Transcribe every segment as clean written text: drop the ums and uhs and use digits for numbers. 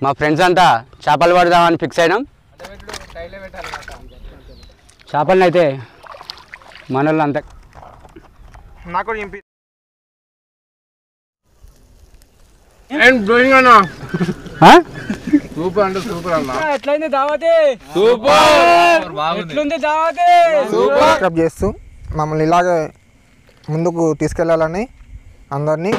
మా ఫ్రెండ్స్ అంతా చేపలు పడదామని ఫిక్స్ అయినాం. చేపలను అయితే మనోళ్ళు అంతా నాకు సూపర్ అంటే సూపర్ అన్న. ఎట్లయింది దావతే? సూపర్. ఎట్లుంది దావతే? సూపర్ చేస్తూ మమ్మల్ని ఇలాగే ముందుకు తీసుకెళ్లాలని అందరినీ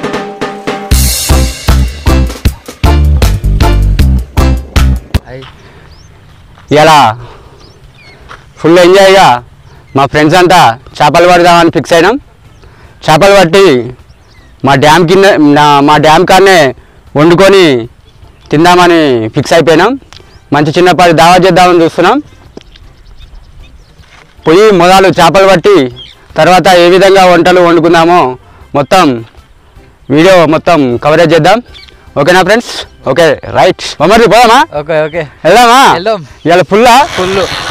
ఇలా ఫుల్ ఎంజాయ్గా మా ఫ్రెండ్స్ అంతా చేపలు పడదామని ఫిక్స్ అయినాం. చేపలు పట్టి మా డ్యామ్ కాడనే వండుకొని తిందామని ఫిక్స్ అయిపోయినాం. మంచి చిన్నపాటి దావా చేద్దామని చూస్తున్నాం. పోయి మొదలు చేపలు పట్టి తర్వాత ఏ విధంగా వంటలు వండుకుందామో మొత్తం వీడియో మొత్తం కవరేజ్ చేద్దాం. ఓకేనా ఫ్రెండ్స్? Okay right. మమ్మల్ని పోదామా? ఓకే ఓకే వెళ్దామా? ఇవాళ ఫుల్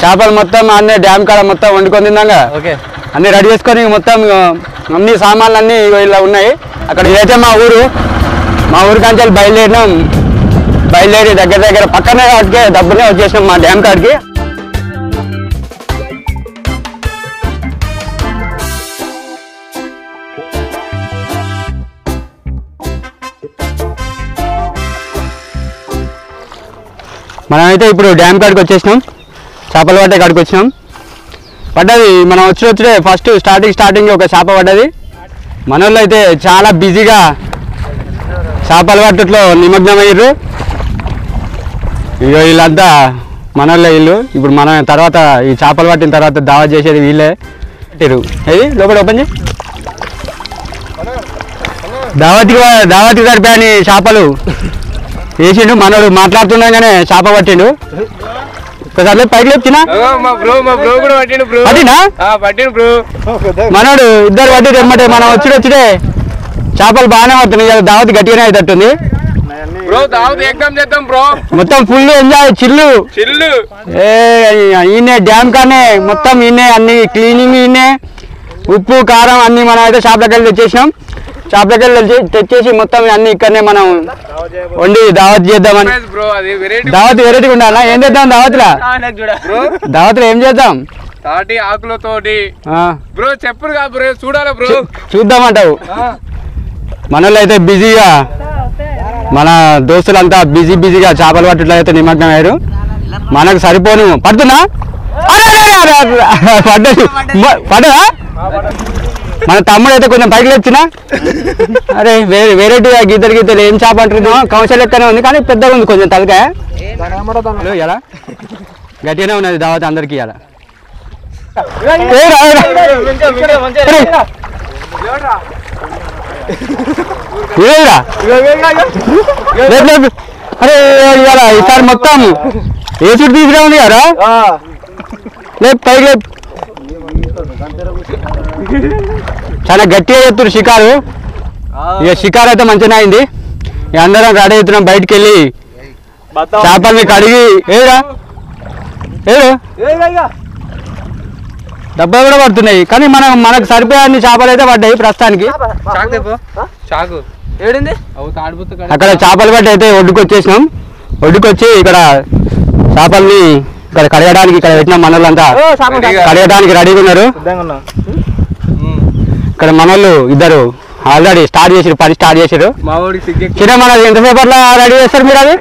చేపలు మొత్తం అన్నీ డ్యామ్ కాడ మొత్తం వండుకొని తిందాగా. ఓకే అన్నీ రెడీ చేసుకొని మొత్తం అన్ని సామాన్లు అన్నీ ఇలా ఉన్నాయి. అక్కడ ఇదైతే మా ఊరు కాంచాలి బయలుదేరి దగ్గర పక్కనే కాడికే డబ్బునే వచ్చేసినాం మా డ్యామ్ కాడికి. మనమైతే ఇప్పుడు డ్యామ్ కాడికి వచ్చేసినాం. చేపలు పట్టే కాడికి వచ్చినాం. పడ్డది మనం వచ్చే ఫస్ట్ స్టార్టింగ్ ఒక చేప పడ్డది. మనోళ్ళు అయితే చాలా బిజీగా చేపలు పట్టుట్లో నిమగ్నమయ్యారు. ఇక వీళ్ళంతా మనోళ్ళే వీళ్ళు. ఇప్పుడు మనం తర్వాత ఈ చేపలు పట్టిన తర్వాత దావా చేసేది వీళ్ళే. ఇది లోపల ఓపెన్ చేయి. దావతికి సరిపోయాని చేపలు వేసిండు. మనోడు మాట్లాడుతుండగానే చేప పట్టిండు. ఒకసారి పైకి లేపుచినా మనోడు ఇద్దరు పట్టి తెమ్మంటే మనం వచ్చుడే చేపలు బాగానే పడుతున్నాయి. దావతి గట్టిగానే అవుతుంది. మొత్తం ఫుల్ ఎంజాయ్ చిల్లు. ఈయనే డ్యామ్ కానే మొత్తం ఈయనే అన్ని క్లీనింగ్ ఈయనే ఉప్పు కారం అన్ని మనం అయితే షాప్లోకి వెళ్ళి తెచ్చేసినాం. షాప్లోకి వెళ్ళి తెచ్చేసి మొత్తం అన్ని ఇక్కడనే మనం వండి దావత్ చేద్దామని. దావత్ వెరైటీగా ఉండాలా? ఏం చేద్దాం దావత్లో ఏం చేద్దాం? ఆకులతోటి చెప్పురు చూడాలి చూద్దామంటావు? మనలో అయితే బిజీగా మన దోస్తులంతా బిజీగా చేపలు పట్టుట్లో అయితే నిమగ్నం అయ్యారు. మనకు సరిపోను పడుతున్నా పడదా? మన తమ్ముడు అయితే కొంచెం పైకి లేచినా అరే వెరైటీగా గీతలు ఏం చేప అంటున్నాం. కౌన్సిల్ లెక్కనే ఉంది కానీ పెద్దగా ఉంది కొంచెం తలకాయ. ఎలా గట్టిగానే ఉన్నది దావత్ అందరికి ఇలా. అరే ఇవాళ ఈసారి మొత్తం ఏ చుట్టు తీసుకురా ఉంది కదా. లేదు పైకి లేదు. చాలా గట్టిగా చెప్తున్నారు షికారు. ఇక షికారు అయితే మంచిగా అయింది. అందరం రెడీ అవుతున్నాం బయటికి వెళ్ళి చేపల్ని కడిగి డబ్బా కూడా పడుతున్నాయి కానీ మనకు సరిపోయే చేపలు అయితే పడ్డాయి ప్రస్తుతానికి. అక్కడ చేపలు పట్టి అయితే ఒడ్డుకొచ్చేసినాం. ఒడ్డుకొచ్చి ఇక్కడ చేపల్ని ఇక్కడ కడగడానికి ఇక్కడ పెట్టినాం. మనోళ్ళంతా కడగడానికి రెడీగా ఉన్నారు. ఇక్కడ మనోళ్ళు ఇద్దరు ఆల్రెడీ పని స్టార్ట్ చేసారు. చిన్న మనది ఎంతసేపు అట్లా రెడీ చేస్తారు మీరు? అది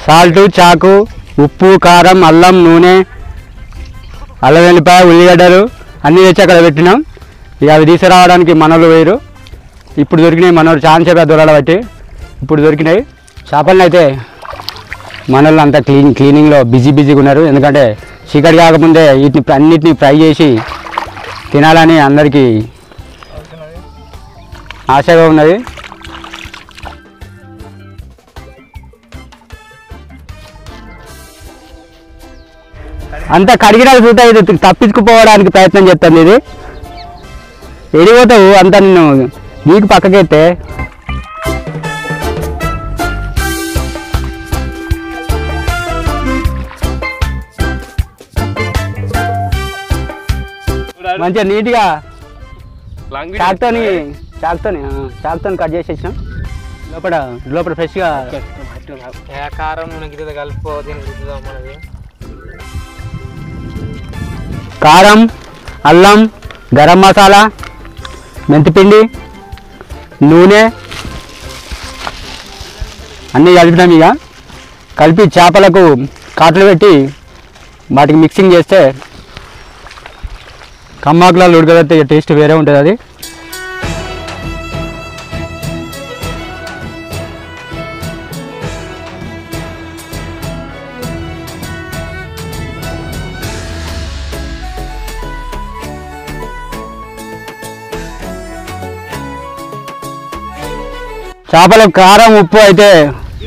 సాల్ట్, చాకు, ఉప్పు, కారం, అల్లం, నూనె, అల్లం వెల్లిపాయ, ఉల్లిగడ్డలు అన్నీ తెచ్చి అక్కడ పెట్టినాం. ఇక అవి తీసుకురావడానికి మనోళ్ళు వేరు. ఇప్పుడు దొరికినాయి. మనోళ్ళు చాలా సేపు దొరల బట్టి ఇప్పుడు దొరికినాయి చేపలను. అయితే మనోళ్ళు అంతా క్లీనింగ్లో బిజీగా ఉన్నారు. ఎందుకంటే చీకటి కాకముందే వీటిని అన్నిటినీ ఫ్రై చేసి తినాలని అందరికీ ఆశగా ఉన్నది. అంతా కడిగిన పూట ఇది తప్పించుకుపోవడానికి ప్రయత్నం చేస్తుంది. ఇది ఎడిపోతావు అంతా నిన్ను నీకు పక్కకెత్తే. మంచిగా నీట్గా చాక్తో కట్ చేసేసినాం. లోపల ఫ్రెష్గా కారం కలుపుకో మనది. కారం, అల్లం, గరం మసాలా, మెంతిపిండి, నూనె అన్నీ కలిపినాం. ఇక కలిపి చేపలకు కాట్లు పెట్టి వాటికి మిక్సింగ్ చేస్తే కమ్మాకులలో ఉడకబెడితే టేస్ట్ వేరే ఉంటుంది. అది చేపలకు కారం ఉప్పు అయితే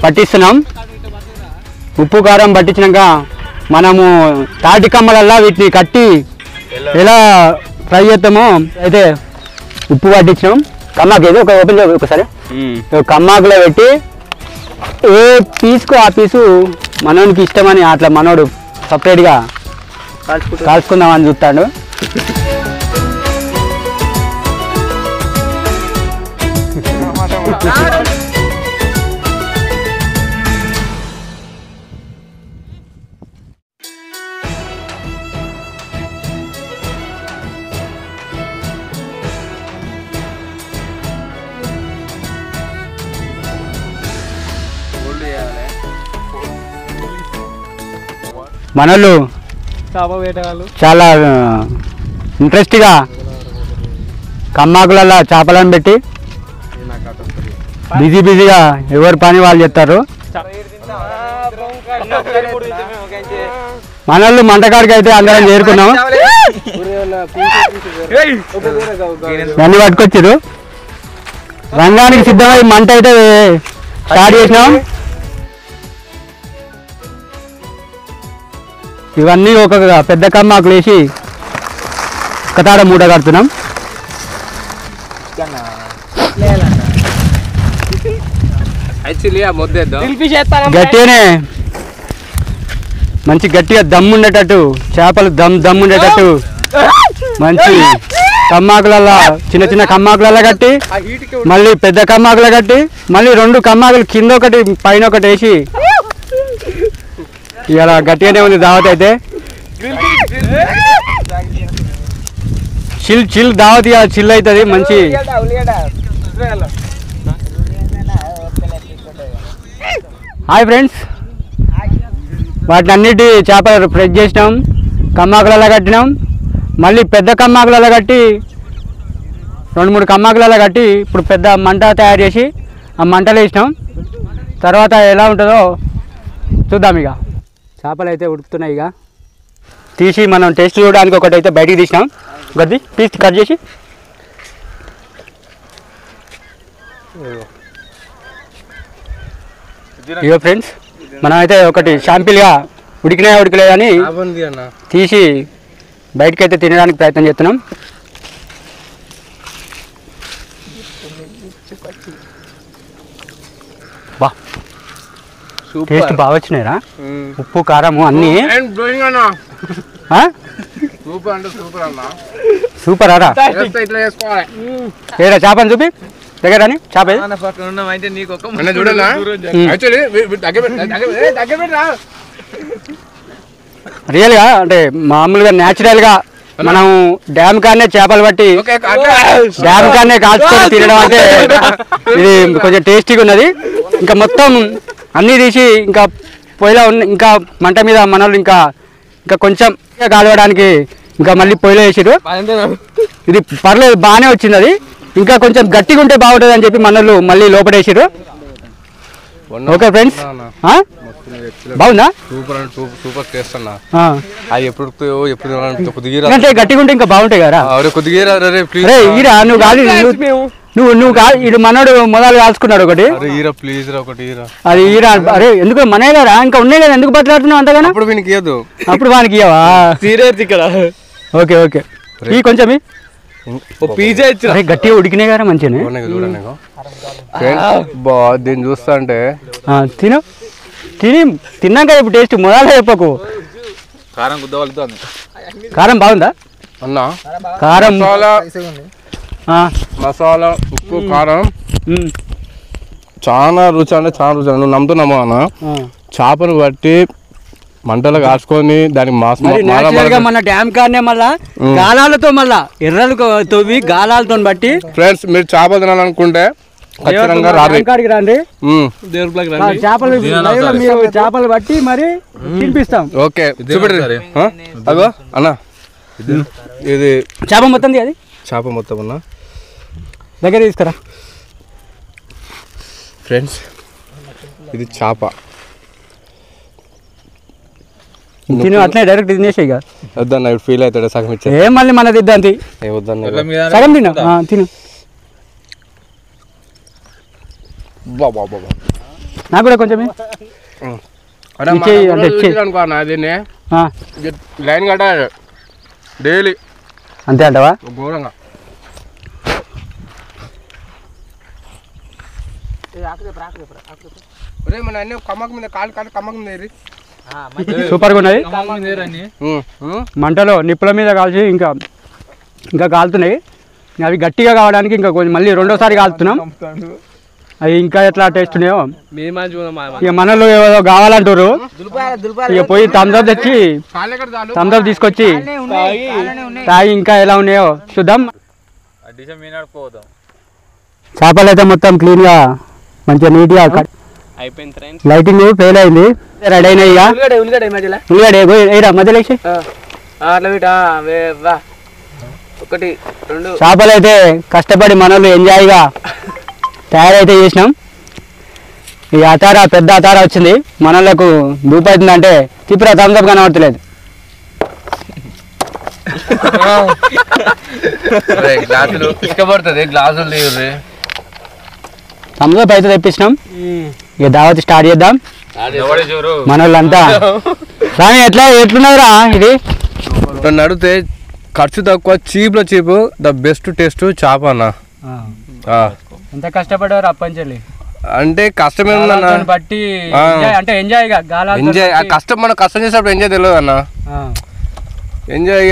పట్టిస్తున్నాం. ఉప్పు కారం పట్టించినాక మనము తాటి కమ్మలల్లా వీటిని కట్టి ఎలా ఫ్రై చేస్తామో అయితే ఉప్పు పట్టించినాం. కమ్మాకు ఏదో ఒక ఓపెన్ ఒకసారి కమ్మాకులో పెట్టి ఏ పీసుకు ఆ పీసు మనోనికి ఇష్టమని అట్లా మనోడు సపరేట్గా కాల్చుకుందామని చూస్తాడు. మనోళ్ళు చాలా ఇంట్రెస్ట్గా కమ్మాకులలో చేపలను పెట్టి బిజీగా ఎవరి పని వాళ్ళు చేస్తారు. మనోళ్ళు మంటకాడికి అయితే అందరం చేరుకున్నాం. దాన్ని పట్టుకొచ్చారు. రంగానికి సిద్ధమై మంట అయితే స్టార్ట్ చేసినాం. ఇవన్నీ ఒక పెద్ద కమ్మాకులు వేసి కతాడ మూట కడుతున్నాం. గట్టిగానే మంచి గట్టిగా దమ్ ఉండేటట్టు చేపలు దమ్ ఉండేటట్టు మంచి కమ్మాకులలో చిన్న చిన్న కమ్మాకులలో కట్టి మళ్ళీ పెద్ద కమ్మాకులు కట్టి మళ్ళీ 2 కమ్మాకులు కింద ఒకటి పైన ఒకటి వేసి ఇలా గట్టిగానే ఉంది దావత్ అయితే. చిల్ దావత్ చిల్ అవుతుంది మంచి. హాయ్ ఫ్రెండ్స్, వాటిని అన్నిటి చేపలు ఫ్రెష్ చేసినాం, కమ్మాకులలో కట్టినాం. మళ్ళీ పెద్ద కమ్మాకులలో కట్టి 2-3 కమ్మాకులలో కట్టి ఇప్పుడు పెద్ద మంట తయారు చేసి ఆ మంటలు వేసినాం. తర్వాత ఎలా ఉంటుందో చూద్దాం. ఇక చేపలు అయితే ఉడుకుతున్నాయి. ఇక తీసి మనం టేస్ట్ చూడడానికి ఒకటి అయితే బయటికి తీసినాం. గది పీస్ కట్ చేసి ఇగో ఫ్రెండ్స్, మనం అయితే ఒకటి శాంపిల్గా ఉడకలేదని తీసి బయటకి అయితే తినడానికి ప్రయత్నం చేస్తున్నాం. బా టేస్ట్ బాగా వచ్చినాయిరా. ఉప్పు కారము అన్నీ సూపర్ అరా. ఏరా చేపని చూపి దగ్గర చేప రియల్గా అంటే మామూలుగా న్యాచురల్గా మనం డ్యామ్ కానే చేపలు పట్టి డ్యామ్ కానే కాల్చుకొని తినడం అంటే ఇది కొంచెం టేస్టీగా ఉన్నది. ఇంకా మొత్తం అన్నీ తీసి ఇంకా పొయ్యిలో ఇంకా మంట మీద మనోళ్ళు ఇంకా కొంచెం కాలవడానికి ఇంకా మళ్ళీ పొయ్యిలో వేసారు. ఇది పర్లేదు బాగానే వచ్చింది. అది ఇంకా కొంచెం గట్టిగా ఉంటే బాగుంటుంది అని చెప్పి మనోళ్ళు మళ్ళీ లోపడేసారు. ఓకే ఫ్రెండ్స్, బాగుందా? సూపర్ టేస్ట్ అన్న. అది ఎప్పుడు అంటే గట్టిగా ఉంటే ఇంకా బాగుంటాయి కదా. ఈరా నువ్వు కాదు నువ్వు కాదు, ఇటు మనోడు మొదలు కాల్చుకున్నాడు ఒకటి. అది ఈరా. అరే ఎందుకు మనే కదా ఇంకా ఉన్నాయి కదా, ఎందుకు బట్లాడుతున్నావు అంతగానో? అప్పుడు వానికి ఇవ్వవా? ఓకే ఓకే ఈ కొంచెం పిజ్జా ఇచ్చిన అరే గట్టిగా ఉడికినాయి కదా మంచిగానే. చూడండి బా దీన్ని చూస్తా అంటే తిను తిన్నాక ఇప్పుడు టేస్ట్ మొదలు చెప్పకు. కారం గుద్దవలుతుంది. కారం బాగుందా అన్న? కారం మసాలా ఉప్పు కారం చాలా రుచి అంటే చాలా రుచి. నువ్వు నమ్ముతున్నామా అన్న? చేపను బట్టి మంటలు కాచుకొని దానికి మన డ్యామ్ కాడనే మళ్ళా గాలాలతో మళ్ళా ఎర్రలు తవ్వి గాలాలతో బట్టి. ఫ్రెండ్స్ మీరు చేపలు తినాలనుకుంటే ఖచ్చితంగా రండి. చేపలు బట్టి మరి తినిపిస్తాం. ఓకే చూపెట్టు. అగో అన్న ఇది చేప మొత్తం అది చేప మొత్తం అన్న దగ్గర తీసుకురా ఫ్రెండ్స్. ఇది చేప తిను అట్లనే డైరెక్ట్ తినేసే ఇక. వద్దన్న ఇప్పుడు ఫీల్ అవుతాడు సగం ఇచ్చే. ఏం మళ్ళీ మన తిద్దాంతి వద్దన్న సగం తిను తిను. నాకు కూడా కొంచెం దీన్ని లైన్ కట్టాలి డైలీ. అంతే అంటావా? ఘోరంగా మన అన్ని కమ్మక మీద కాలు కమ్మక మీద సూపర్గా ఉన్నది. మంటలో నిప్పుల మీద కాల్చి ఇంకా కాలుతున్నాయి. అవి గట్టిగా కావడానికి ఇంకా కొంచెం మళ్ళీ రెండోసారి కాలుతున్నాం. అవి ఇంకా ఎట్లా టేస్ట్ ఉన్నాయో ఇక మనలో ఏదో కావాలంటారు. ఇక పోయి థమ్స్అప్ తెచ్చి థమ్స్అప్ తీసుకొచ్చి తాగి ఇంకా ఎలా ఉన్నాయో చూద్దాం. చేపలు అయితే మొత్తం క్లీన్గా మంచిగా నీట్గా లైటింగ్ ఫెయిల్ అయింది. రెడీ అయినాయి ఇక. ఉల్లిగడ్డ మధ్యలో చేపలు అయితే కష్టపడి మనలు ఎంజాయ్గా తయారైతే చేసినాం. ఈ అతారా పెద్ద అతారా వచ్చింది. మనలకు దూపు అవుతుందంటే తిప్పురా థమ్స్అప్ కనబడతలేదు. గ్లాసులు ఇష్టపడుతుంది గ్లాసులు లేవు. థమ్స్అప్ అయితే తెప్పించినాం. ఇక దావత్ స్టార్ట్ చేద్దాం. మన వాళ్ళంతా కానీ ఎట్లున్నదిరా ఇది నన్ను అడిగితే ఖర్చు తక్కువ చీప్లో చీప్ ద బెస్ట్ టేస్ట్ చేప అన్న. ఎంత కష్టపడేవారు అప్పంచెల్లి అంటే కష్టమే ఉందన్న బట్టి అంటే ఎంజాయ్ కష్టం. మనం కష్టం చేసినప్పుడు ఎంజాయ్ తెలియదు అన్న. ఎంజాయ్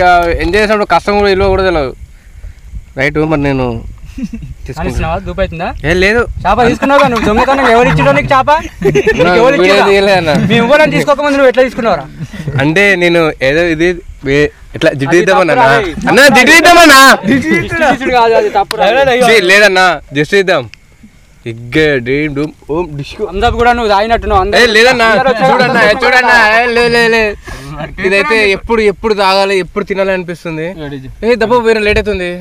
చేసినప్పుడు కష్టం కూడా విలువ కూడా తెలియదు. రైట్ మరి నేను దూపైతుందా? లేదు చేప తీసుకున్నావు నువ్వు దొంగతనం ఎవరు ఇచ్చిండో నీకు చేప? మేము ఇవ్వాలని తీసుకోకముందు నువ్వు ఎట్లా తీసుకున్నావురా? అంటే నేను ఏదో ఇది ఎట్లా జిడ్డు ఇద్దామన్నా అన్న జిడ్డు ఇద్దామన్నా లేదన్నా జస్ట్ ఇద్దాం. కూడా నువ్వు తాగినట్టున్నావు లేదన్నా చూడన్నా చూడన్నా ఇదైతే ఎప్పుడు తాగాలి ఎప్పుడు తినాలి అనిపిస్తుంది. ఏ దెబ్బ వేరే లేట్ అవుతుంది.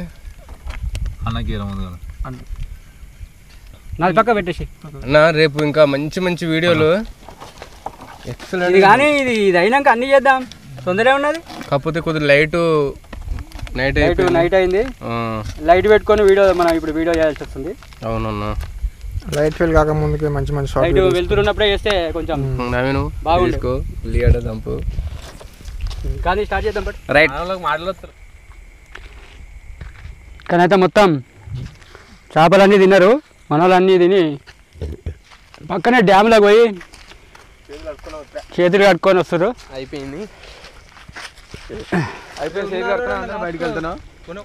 నాది పక్క పెట్టేసి అన్న రేపు ఇంకా మంచి మంచి వీడియోలు ఎక్సలెంట్. కానీ ఇది అయినాక అన్ని చేద్దాం. తొందరగా ఉన్నది కాకపోతే కొద్దిగా నైట్ అయింది. లైట్ పెట్టుకొని మనం ఇప్పుడు వీడియో చేయాల్సి వస్తుంది. అవునన్నా లైట్ ఫెయిల్ కాక ముందుకే మంచి లైట్ వెళ్తున్నప్పుడే చేస్తే కొంచెం బాగుంది. దంపు కానీ స్టార్ట్ చేద్దాం. బట్ రైట్ కానీ అయితే మొత్తం చేపలన్నీ తిన్నారు. మన వాళ్ళన్నీ తిని పక్కనే డ్యామ్లోకి పోయి చేతులు కట్టుకొని వస్తారు.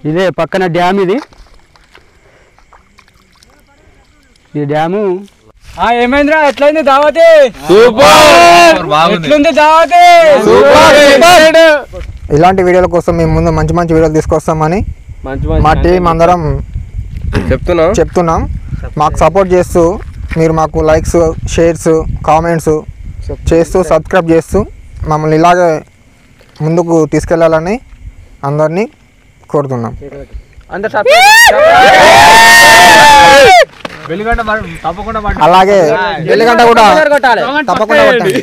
ఇదే పక్కన డ్యామ్. ఈ డ్యాము ఏమైందిరా? ఎట్లయింది దావతే? ఎట్లుంది దావతే? ఇలాంటి వీడియోల కోసం మేము ముందు మంచి మంచి వీడియోలు తీసుకొస్తామని మా టీం అందరం చెప్తున్నాం. మాకు సపోర్ట్ చేస్తూ మీరు మాకు లైక్స్, షేర్స్, కామెంట్స్ చేస్తూ సబ్స్క్రైబ్ చేస్తూ మమ్మల్ని ఇలాగే ముందుకు తీసుకెళ్లాలని అందరినీ కోరుతున్నాం. అలాగే వెలిగంట కూడా తప్పకుండా కొట్టండి.